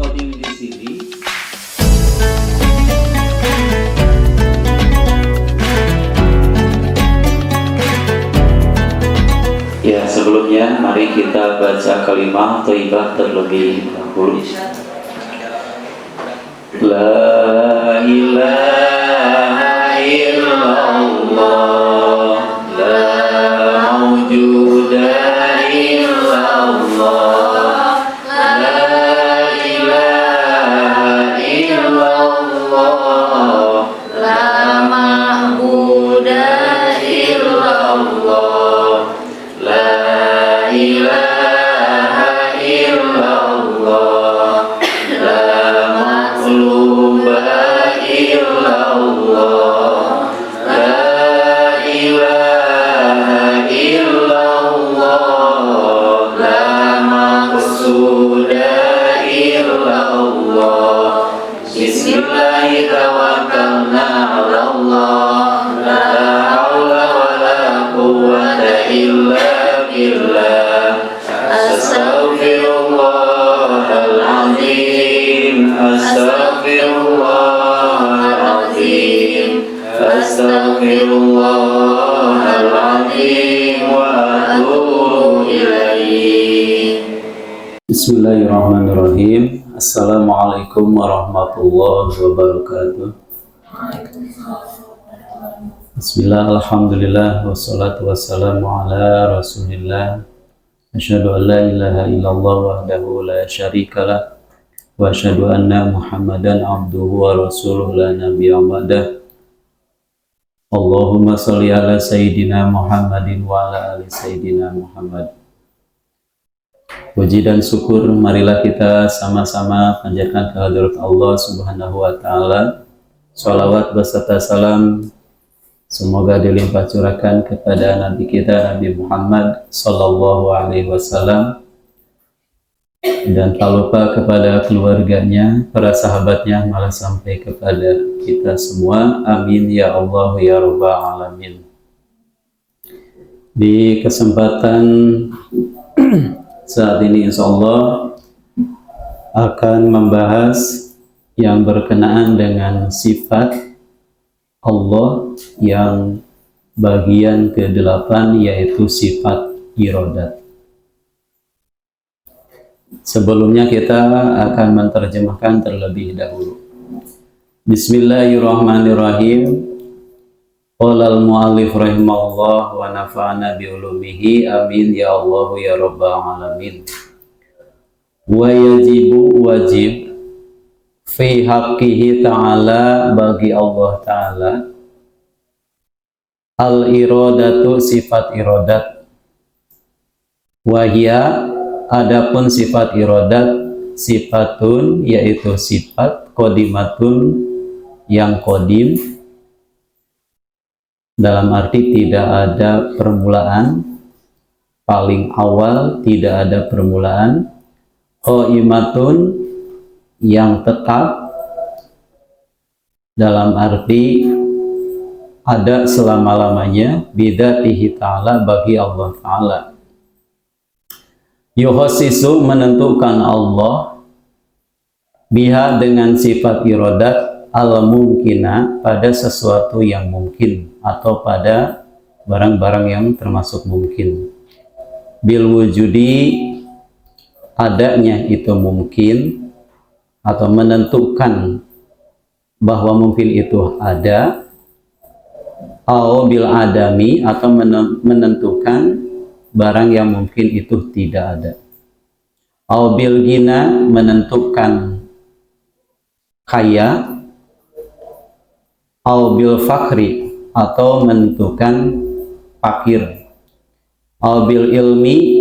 loading di sini. Ya, sebelumnya mari kita baca kalimah thayyibah terlebih dahulu. La ilaha illallah, la mawjuda illallah, la ilaha illallah, la ma'buda illallah, la ilaha illallah, la maqluba illallah, la ilaha illallah, la maqsuda illallah. Bismillahi tawakkalna ala Allah, la haula wa la quwwata illa billah. Astaghfirullahaladzim, astaghfirullahaladzim, astaghfirullahaladzim wa atubu ilaih. Bismillahirrahmanirrahim. Assalamualaikum warahmatullahi wabarakatuh. Bismillah, alhamdulillah, wassalatu wassalamu ala rasulillah. Asyhadu an la ilaha illallah wahdahu la syarikalah, wa asyhadu anna muhammadan abduhu wa rasuluh la nabiyya ba'dah. Allahumma sholli ala sayyidina Muhammadin wa ala ali sayyidina Muhammad. Puji dan syukur marilah kita sama-sama panjatkan kehadirat Allah Subhanahu wa taala. Shalawat beserta salam semoga dilimpah curahkan kepada Nabi kita Nabi Muhammad sallallahu alaihi wasallam, dan tak lupa kepada keluarganya, para sahabatnya, malah sampai kepada kita semua. Amin ya Allah ya rabbal alamin. Di kesempatan saat ini insyaallah akan membahas yang berkenaan dengan sifat Allah yang bagian ke-8, yaitu sifat iradat. Sebelumnya kita akan menerjemahkan terlebih dahulu. Bismillahirrahmanirrahim. Qala al-mu'allif rahimahullah wa nafa'ana bi ulumihi, amin ya Allah ya rabbal alamin. Wa yajibu wajib fi haqqihi ta'ala, bagi Allah ta'ala, al-iradatu sifat iradat. Wahia, adapun sifat iradat, sifatun yaitu sifat, qodimatun yang qadim, dalam arti tidak ada permulaan, paling awal tidak ada permulaan, qaimatun yang tetap, dalam arti ada selama-lamanya, bidzatihi ta'ala, bagi Allah ta'ala. Yukhasisu, menentukan Allah, biha, dengan sifat iradat, al-mumkina, pada sesuatu yang mungkin, atau pada barang-barang yang termasuk mungkin. Bil wujudi, adanya itu mungkin, atau menentukan bahwa mungkin itu ada, au bil adami, atau menentukan barang yang mungkin itu tidak ada, au bil gina, menentukan kaya, au bil fakri, atau menentukan fakir, au bil ilmi,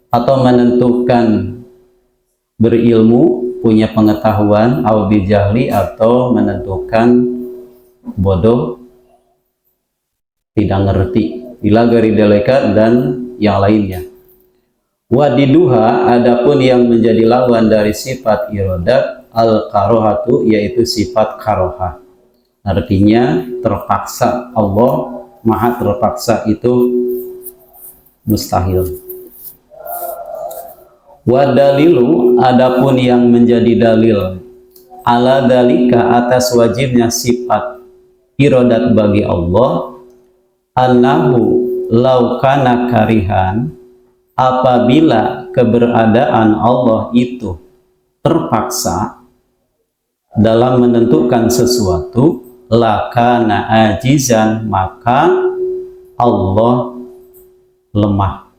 atau menentukan berilmu, punya pengetahuan, au bil jahli, atau menentukan bodoh, tidak ngerti, ila gari deleka, dan yang lainnya. Wadiduha, adapun yang menjadi lawan dari sifat iradat, al-karohatu, yaitu sifat karohah. Artinya terpaksa. Allah maha terpaksa, itu mustahil. Wa dalilu, adapun yang menjadi dalil ala dalika, atas wajibnya sifat iradat bagi Allah, annahu law kana karihan, apabila keberadaan Allah itu terpaksa dalam menentukan sesuatu, lakana ajizan, maka Allah lemah.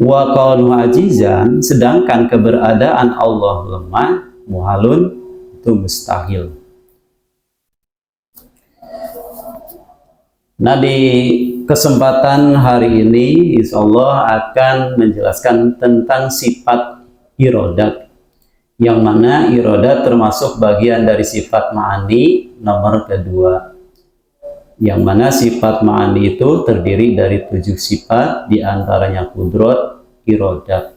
Wa qaunu ajizan, sedangkan keberadaan Allah lemah, muhalun, itu mustahil. Nah, di kesempatan hari ini insyaallah akan menjelaskan tentang sifat iradat, yang mana iradat termasuk bagian dari sifat ma'ani nomor kedua, yang mana sifat ma'ani itu terdiri dari 7 sifat, diantaranya kudrat, iradat.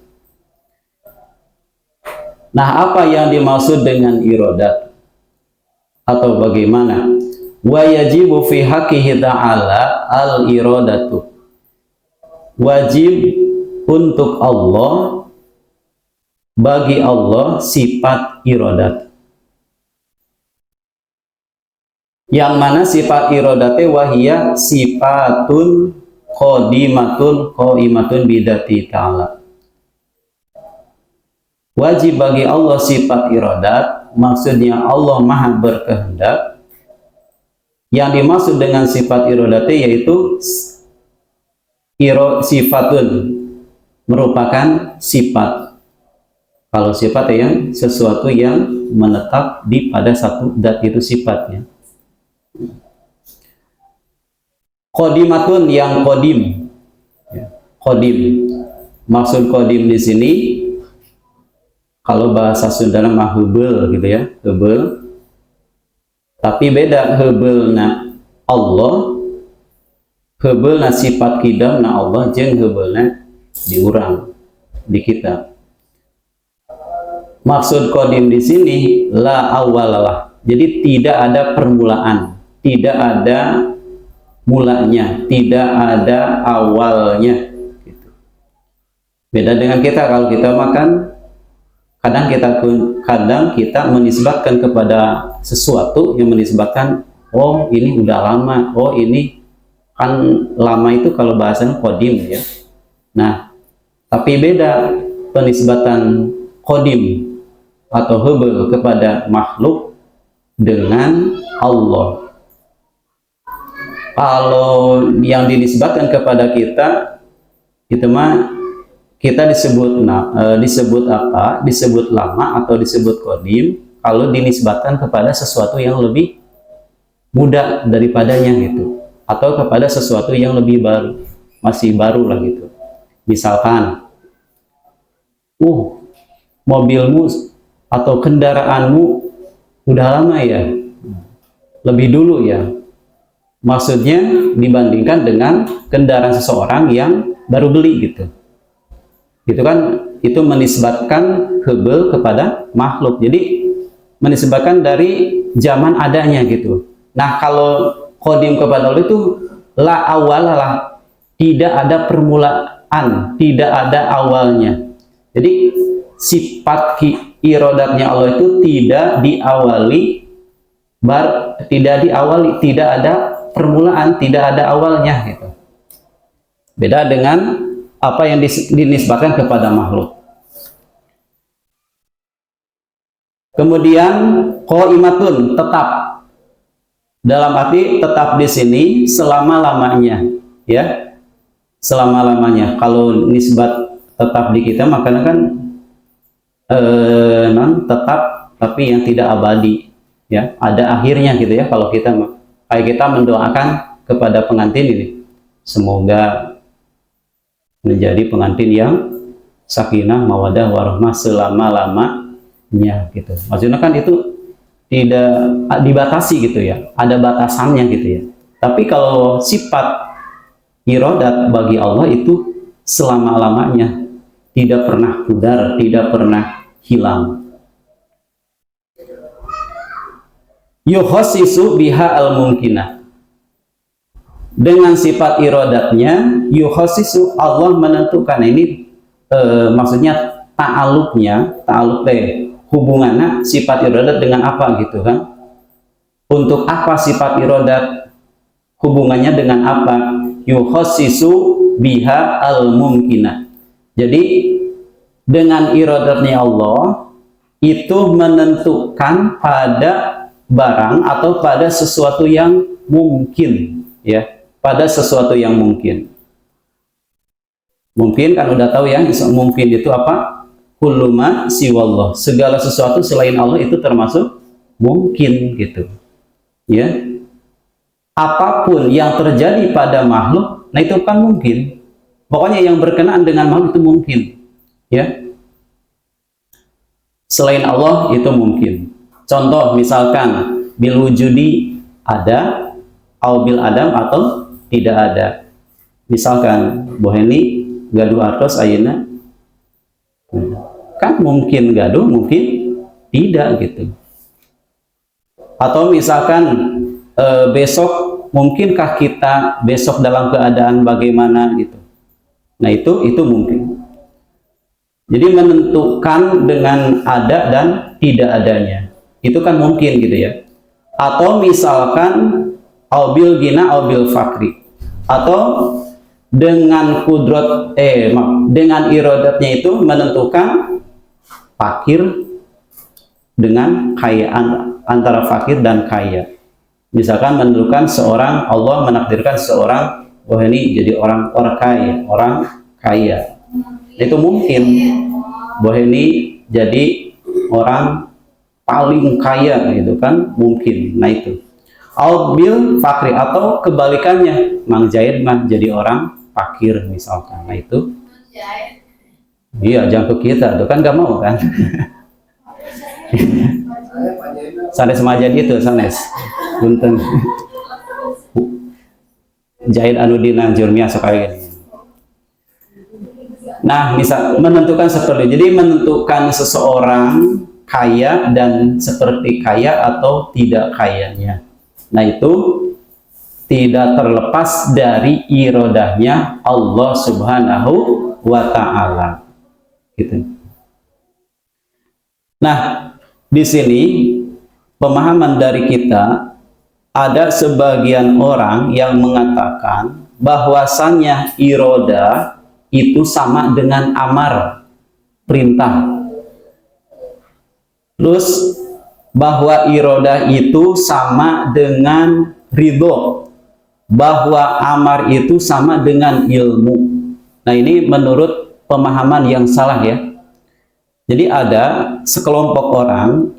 Nah, apa yang dimaksud dengan iradat atau bagaimana? Wa yajibu fi haqqihi ta'ala al-iradatu, wajib untuk Allah, bagi Allah sifat iradat, yang mana sifat iradatnya wahiyah sifatun qaimatun bidati ta'ala. Wajib bagi Allah sifat iradat, maksudnya Allah maha berkehendak. Yang dimaksud dengan sifat iradatnya yaitu sifatun, merupakan sifat. Kalau sifat yang sesuatu yang menetap di pada satu zat, itu sifatnya. Qadimatun, yang qadim. Qadim. Maksud qadim di sini kalau bahasa Sunda mah hubel gitu ya, hubel. Tapi beda hubelna Allah, hubelna sifat qidamna Allah jeung hubelna diurang di kitab. Maksud qadim di sini la awalalah. Jadi tidak ada permulaan, tidak ada mulanya, tidak ada awalnya gitu. Beda dengan kita, kalau kita makan kadang kita menisbatkan kepada sesuatu yang menisbatkan, oh ini udah lama, oh ini kan lama, itu kalau bahasanya qadim ya. Nah, tapi beda penisbatan qadim atau hubel kepada makhluk dengan Allah. Kalau yang dinisbatkan kepada kita itu mah kita disebut apa? Disebut lama atau disebut qadim kalau dinisbatkan kepada sesuatu yang lebih muda daripadanya gitu, atau kepada sesuatu yang lebih baru, masih baru lah gitu. Misalkan, mobilmu atau kendaraanmu udah lama ya, lebih dulu ya. Maksudnya dibandingkan dengan kendaraan seseorang yang baru beli gitu. Itu kan, itu menisbatkan hubel kepada makhluk. Jadi menisbatkan dari zaman adanya gitu. Nah, kalau qadim kepada Allah itu la awalalah, tidak ada permulaan, tidak ada awalnya. Jadi sifat iradatnya Allah itu tidak diawali, tidak ada permulaan, tidak ada awalnya gitu. Beda dengan apa yang dinisbatkan kepada makhluk. Kemudian qaimatun, tetap. Dalam arti tetap di sini selama-lamanya, ya. Selama-lamanya. Kalau nisbat tetap di kita makanya kan tetap tapi yang tidak abadi, ya. Ada akhirnya gitu ya. Kalau kita kayak kita mendoakan kepada pengantin ini, semoga menjadi pengantin yang sakinah, mawadah, warahmah selama-lamanya gitu. Maksudnya kan itu tidak dibatasi gitu ya, ada batasannya gitu ya. Tapi kalau sifat iradat bagi Allah itu selama-lamanya, tidak pernah pudar, tidak pernah hilang. Yukhasisu biha al-mumkinah. Dengan sifat iradatnya, yukhasisu, Allah menentukan ini, maksudnya ta'aluk hubungannya sifat iradat dengan apa gitu kan. Untuk apa sifat iradat? Hubungannya dengan apa? Yukhassisu biha al-mumkinah. Jadi dengan iradatnya Allah itu menentukan pada barang atau pada sesuatu yang mungkin, ya, pada sesuatu yang mungkin. Mungkin kan udah tahu ya, mungkin itu apa? Kullu ma siwallah. Segala sesuatu selain Allah itu termasuk mungkin gitu. Ya. Apapun yang terjadi pada makhluk, nah itu kan mungkin. Pokoknya yang berkenaan dengan makhluk itu mungkin. Ya. Selain Allah itu mungkin. Contoh misalkan bil wujudi ada, au bil adam atau tidak ada. Misalkan boheni gaduh artos ayeuna, kan mungkin gaduh, mungkin tidak gitu. Atau misalkan besok, mungkinkah kita besok dalam keadaan bagaimana gitu. Nah itu mungkin. Jadi menentukan dengan ada dan tidak adanya. Itu kan mungkin gitu ya. Atau misalkan aubil gina aubil fakri. Atau dengan kudrat dengan iradatnya itu menentukan fakir dengan kaya, antara fakir dan kaya. Misalkan menentukan seorang, Allah menakdirkan seorang ini jadi orang kaya. Itu mungkin bahwa ini jadi orang paling kaya gitu kan, mungkin. Nah itu aubil fakri atau kebalikannya, Mang Jaid mah jadi orang fakir misalkan. Nah itu iya, jangan ke kita tuh kan, gak mau kan. Sanes Majid itu sanes punten Jaid anu dina jurmia sekali gini. Nah, bisa menentukan seperti itu. Jadi menentukan seseorang kaya dan seperti kaya atau tidak kayanya. Nah, itu tidak terlepas dari iradahnya Allah Subhanahu wa taala. Gitu. Nah, di sini pemahaman dari kita, ada sebagian orang yang mengatakan bahwasannya iradah itu sama dengan amar, perintah. Terus bahwa iradah itu sama dengan ridho, bahwa amar itu sama dengan ilmu. Nah ini menurut pemahaman yang salah ya. Jadi ada sekelompok orang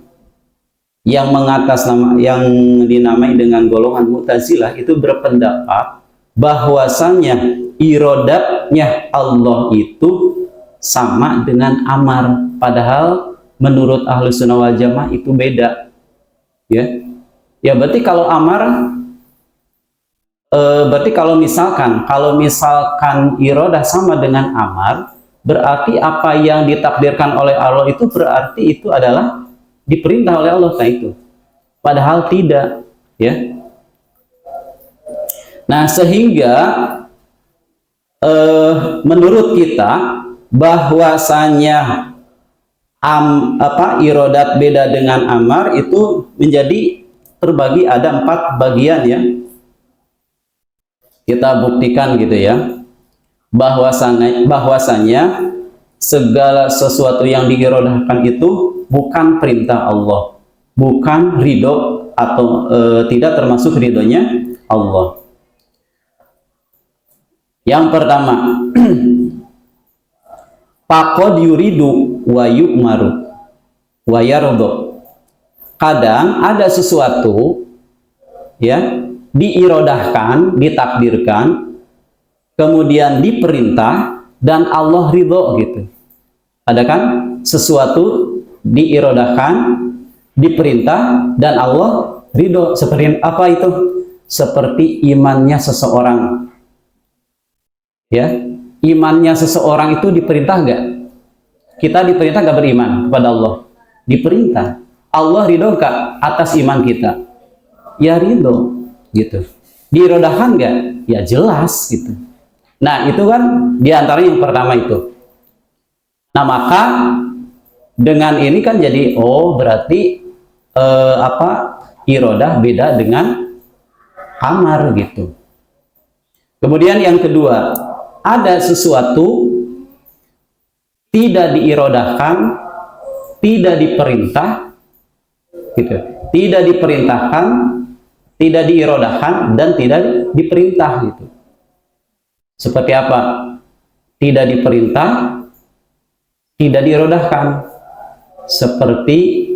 yang yang dinamai dengan golongan Mu'tazilah itu berpendapat bahwasannya iradatnya Allah itu sama dengan amar, padahal menurut Ahlus Sunnah wal Jamaah itu beda. Ya berarti kalau amar, berarti kalau misalkan iradah sama dengan amar, berarti apa yang ditakdirkan oleh Allah itu berarti itu adalah diperintah oleh Allah. Nah itu padahal tidak, ya. Nah sehingga menurut kita bahwasanya iradat beda dengan amar itu menjadi terbagi ada 4 bagian ya. Kita buktikan gitu ya, bahwasanya segala sesuatu yang diirodahkan itu bukan perintah Allah, bukan ridho atau tidak termasuk ridhonya Allah. Yang pertama, faqad yuridu wa yu'maru wa yardo. Kadang ada sesuatu ya diirodahkan, ditakdirkan, kemudian diperintah dan Allah ridho gitu. Ada kan sesuatu diirodahkan, diperintah dan Allah ridho. Seperti apa itu? Seperti imannya seseorang. Ya, imannya seseorang itu diperintah nggak? Kita diperintah nggak beriman kepada Allah? Diperintah. Allah ridho nggak atas iman kita? Ya ridho, gitu. Diirodahkan nggak? Ya jelas gitu. Nah itu kan diantara yang pertama itu. Nah, maka dengan ini kan jadi berarti irodah beda dengan amar gitu. Kemudian yang kedua, ada sesuatu tidak diirodahkan, tidak diperintah gitu. Tidak diperintahkan, tidak diirodahkan, dan tidak diperintah gitu. Seperti apa? Tidak diperintah, tidak diirodahkan. Seperti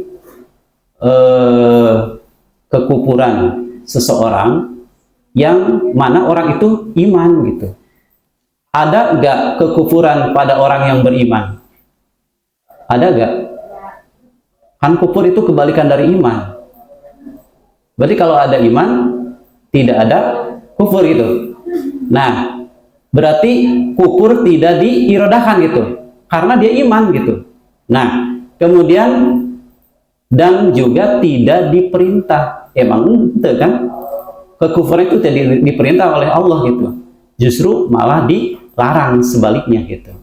kekufuran seseorang yang mana orang itu iman gitu. Ada nggak kekufuran pada orang yang beriman? Ada nggak? Kan kufur itu kebalikan dari iman. Berarti kalau ada iman, tidak ada kufur itu. Nah, berarti kufur tidak diirodahkan gitu, karena dia iman gitu. Nah, kemudian dan juga tidak diperintah. Emang itu kan? Kekufuran itu tidak diperintah oleh Allah gitu. Justru malah dilarang sebaliknya gitu.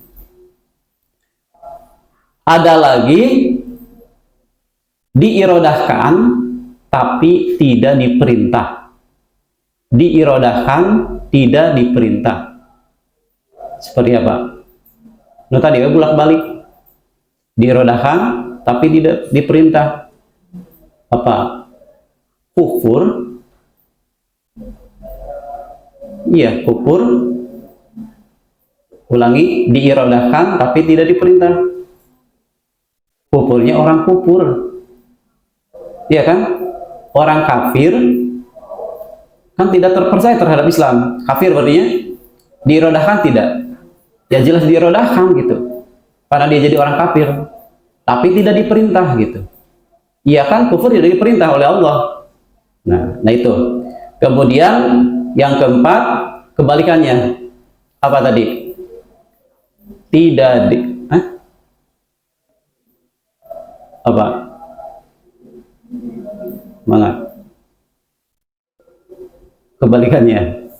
Ada lagi diirodahkan tapi tidak diperintah. Diirodahkan tidak diperintah. Seperti apa? Nah, tadi bolak-balik. Diirodahkan tapi tidak diperintah. Apa? Kufur. Iya, kufur. Ulangi, diirodahkan tapi tidak diperintah. Kufurnya orang kufur. Iya kan? Orang kafir kan tidak terpercaya terhadap Islam. Kafir berarti diirodahkan tidak? Ya jelas diirodahkan gitu. Karena dia jadi orang kafir. Tapi tidak diperintah gitu. Iya kan? Kufur tidak diperintah oleh Allah. Nah itu. Kemudian yang keempat, kebalikannya. Apa tadi? Tidak di... Apa? Mana? Kebalikannya.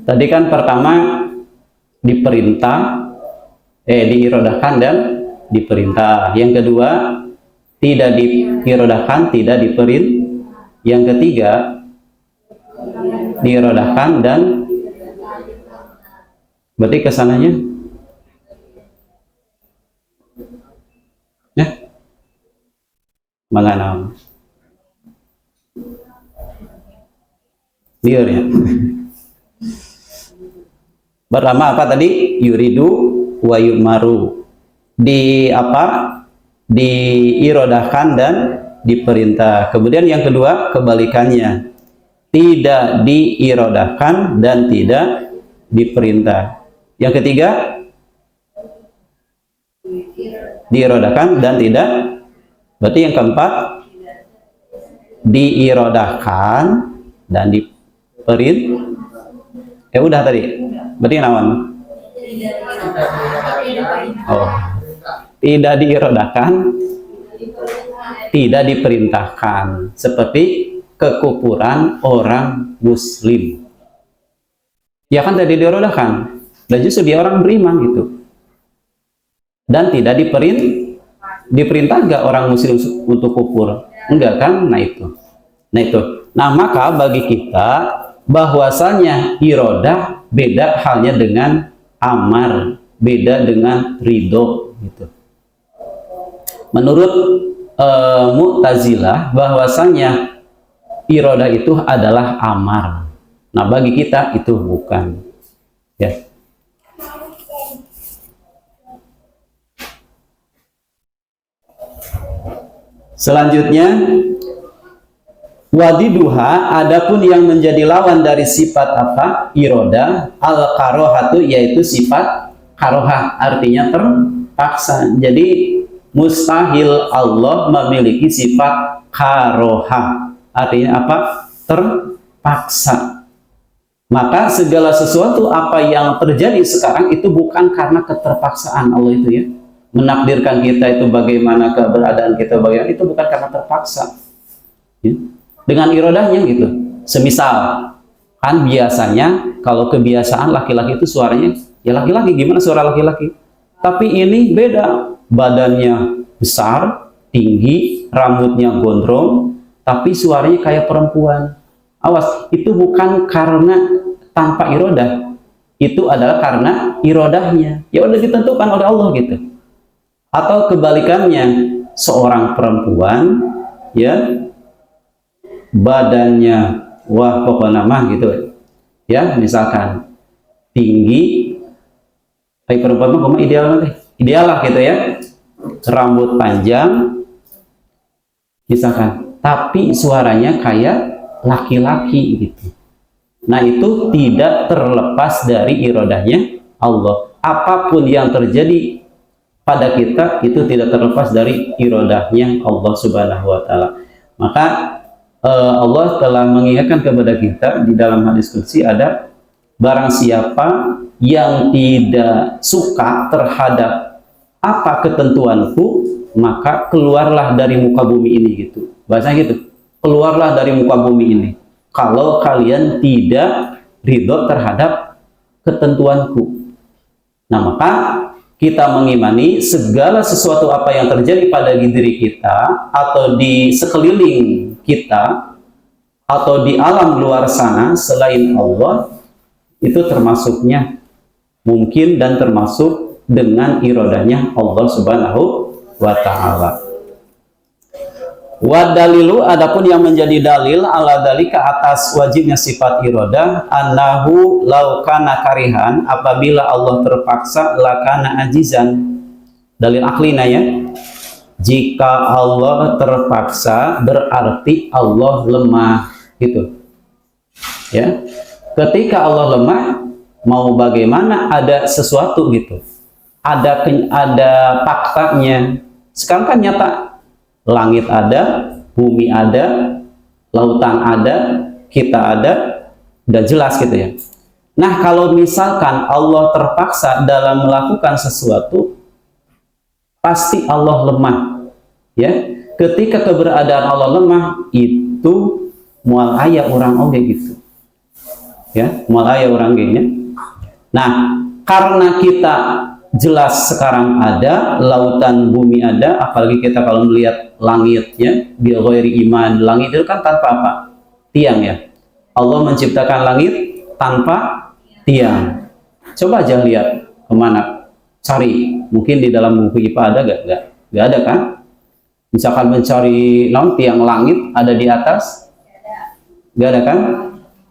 Tadi kan pertama diperintah, diirodahkan dan diperintah. Yang kedua, tidak diirodahkan, tidak diperintah. Yang ketiga, diirodahkan dan berarti kesananya ya mengana liur ya. Pertama apa tadi? Yuridu wa yumaru. Diirodahkan dan diperintah. Kemudian yang kedua kebalikannya, tidak diirodahkan dan tidak diperintah. Yang ketiga diirodahkan dan tidak. Berarti yang keempat diirodahkan dan diperintah. Udah tadi. Berarti naon? Tidak diirodahkan, tidak diperintahkan, seperti kekufuran orang muslim. Ya kan tadi diirodahkan, dan justru dia orang beriman gitu. Dan tidak diperintah enggak orang muslim untuk kufur? Enggak kan? Nah itu. Nah maka bagi kita bahwasanya irodah beda halnya dengan amar, beda dengan ridho gitu. Menurut Mu'tazilah bahwasanya irodah itu adalah amar. Nah bagi kita itu bukan. Ya. Selanjutnya wadiduha, adapun yang menjadi lawan dari sifat apa? Irodah, al-karohatu, yaitu sifat karohah, artinya terpaksa. Jadi mustahil Allah memiliki sifat karohah, artinya apa? Terpaksa. Maka segala sesuatu apa yang terjadi sekarang itu bukan karena keterpaksaan Allah itu ya. Menakdirkan kita itu bagaimana, keberadaan kita bagaimana, itu bukan karena terpaksa ya. Dengan irodahnya gitu. Semisal kan biasanya kalau kebiasaan laki-laki itu suaranya Ya laki-laki, gimana suara laki-laki? Tapi ini beda, badannya besar, tinggi, rambutnya gondrong, tapi suaranya kayak perempuan. Awas, itu bukan karena tanpa irodah, itu adalah karena irodahnya. Ya udah ditentukan oleh Allah gitu. Atau kebalikannya, seorang perempuan, ya badannya, wah pokoknya mah gitu, ya misalkan tinggi, kayak perempuan mah ideal lah gitu ya, rambut panjang, misalkan, tapi suaranya kayak laki-laki gitu. Nah itu tidak terlepas dari irodahnya Allah. Apapun yang terjadi pada kita itu tidak terlepas dari irodahnya Allah Subhanahu wa Ta'ala. Maka Allah telah mengingatkan kepada kita di dalam hadis qudsi, ada barang siapa yang tidak suka terhadap apa ketentuanku, maka keluarlah dari muka bumi ini gitu. Bahasanya gitu, keluarlah dari muka bumi ini kalau kalian tidak ridho terhadap ketentuanku. Nah maka kita mengimani segala sesuatu apa yang terjadi pada diri kita atau di sekeliling kita atau di alam luar sana selain Allah, itu termasuknya mungkin dan termasuk dengan irodahnya Allah Subhanahu wa Ta'ala. Wa dalilu, adapun yang menjadi dalil ala dalika atas wajibnya sifat irodah, annahu laukana karihan, apabila Allah terpaksa, lakana ajizan. Dalil aklina ya, jika Allah terpaksa berarti Allah lemah gitu ya. Ketika Allah lemah, mau bagaimana, ada sesuatu gitu, ada faktanya. Sekarang kan nyata, langit ada, bumi ada, lautan ada, kita ada, udah jelas gitu ya. Nah kalau misalkan Allah terpaksa dalam melakukan sesuatu, pasti Allah lemah ya. Ketika keberadaan Allah lemah, itu mual aya orang oge gitu ya, mual aya orang genya. Nah karena kita jelas sekarang ada, lautan bumi ada, apalagi kita kalau melihat langitnya, bi ghairi iman, langit itu kan tanpa apa? Tiang ya. Allah menciptakan langit tanpa tiang. Coba aja lihat kemana, cari, mungkin di dalam buku IPA ada gak ada kan? Misalkan mencari tiang langit ada di atas, gak ada kan?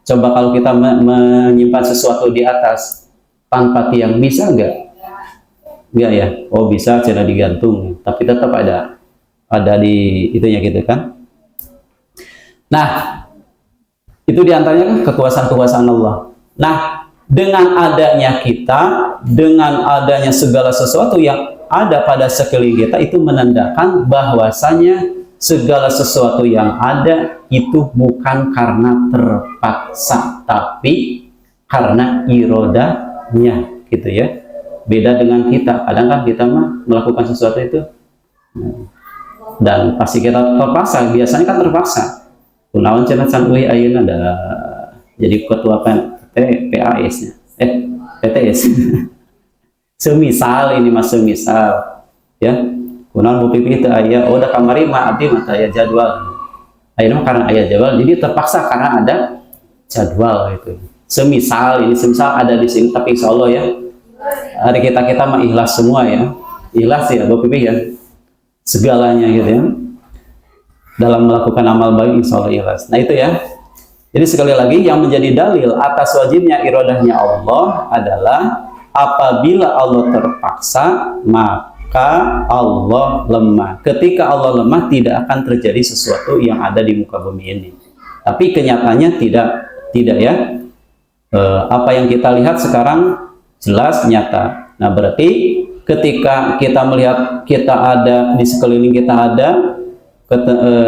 Coba kalau kita menyimpan sesuatu di atas tanpa tiang, bisa nggak? Enggak ya? Oh bisa, cara digantung, tapi tetap ada di itunya gitu kan. Nah itu diantaranya kan kekuasaan Allah. Nah dengan adanya kita, dengan adanya segala sesuatu yang ada pada sekeliling kita, itu menandakan bahwasanya segala sesuatu yang ada itu bukan karena terpaksa, tapi karena irodahnya gitu ya. Beda dengan kita, kadang kan kita mah melakukan sesuatu itu dan pasti kita terpaksa, biasanya kan terpaksa. Kunaon cenah can euy ayeuna ada jadi ketua PAS nya PTS. Semisal ini mas, semisal ya, kunaon Bu Pipi teu aya, oh da kamari mah abdi mah aya jadwal. Ayeuna karena aya jadwal jadi terpaksa karena ada jadwal itu. Semisal ada di sini, tapi insya Allah ya hari kita mah ikhlas semua ya, ikhlas ya Bu Pipi ya, segalanya gitu ya, dalam melakukan amal baik insya Allah ikhlas. Nah itu ya, jadi sekali lagi yang menjadi dalil atas wajibnya irodahnya Allah adalah apabila Allah terpaksa maka Allah lemah. Ketika Allah lemah tidak akan terjadi sesuatu yang ada di muka bumi ini, tapi kenyataannya tidak ya. Apa yang kita lihat sekarang jelas nyata. Nah berarti ketika kita melihat kita ada di sekeliling kita ada,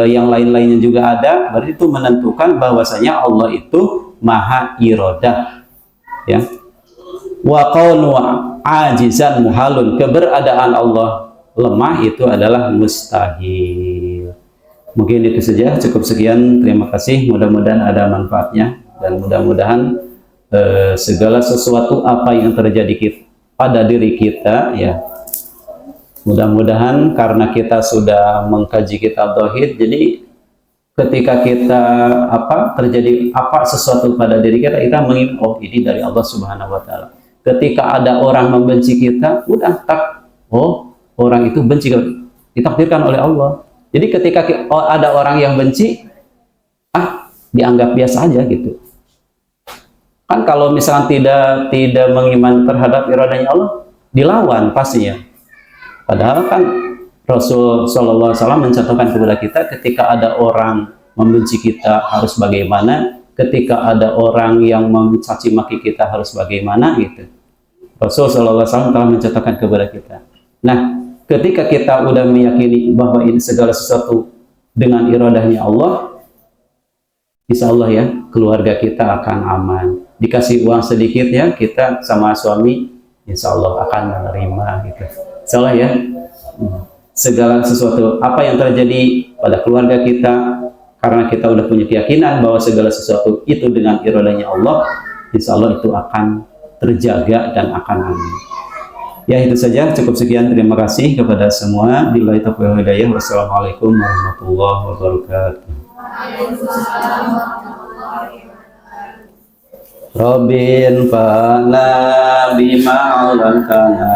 yang lain-lainnya juga ada, berarti itu menentukan bahwasanya Allah itu maha irodah ya. Wa qaunu ajizan muhalun, keberadaan Allah lemah itu adalah mustahil. Mungkin itu saja, cukup sekian, terima kasih, mudah-mudahan ada manfaatnya dan mudah-mudahan segala sesuatu apa yang terjadi pada diri kita, ya mudah-mudahan karena kita sudah mengkaji kitab tauhid, jadi ketika kita terjadi sesuatu pada diri kita, kita mengingat, oh ini dari Allah Subhanahu wa taala. Ketika ada orang membenci kita, udah oh orang itu benci, ditakdirkan oleh Allah. Jadi ketika ada orang yang benci, dianggap biasa aja gitu. Kan kalau misalnya tidak mengiman terhadap iradanya Allah, dilawan pastinya. Padahal kan Rasul Shallallahu Alaihi Wasallam mencontohkan kepada kita, ketika ada orang membenci kita harus bagaimana, ketika ada orang yang mencaci maki kita harus bagaimana gitu. Rasul Shallallahu Alaihi Wasallam telah mencontohkan kepada kita. Nah, ketika kita udah meyakini bahwa ini segala sesuatu dengan iradahnya Allah, insya Allah ya keluarga kita akan aman. Dikasih uang sedikit ya, kita sama suami insya Allah akan menerima gitu. Insya Allah ya. Segala sesuatu apa yang terjadi pada keluarga kita, karena kita udah punya keyakinan bahwa segala sesuatu itu dengan iradanya Allah, insya Allah itu akan terjaga dan akan aman. Ya itu saja, cukup sekian, terima kasih kepada semua. Billahi taufiq wal hidayah. Wassalamualaikum warahmatullahi wabarakatuh. Robin fa'na bima 'allamtana,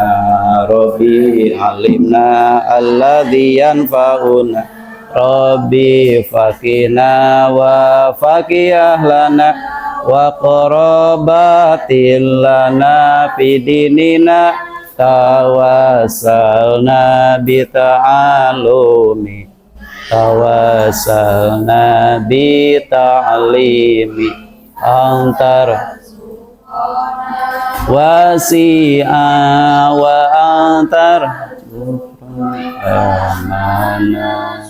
Robbi 'allimna alladzi yanfa'una, Robbi faqina wa faqih lana wa qarabatil lana fi dinina, tawassalna bi ta'allumi, tawassalna bi ta'limi, antar wasi'a wa antar amana.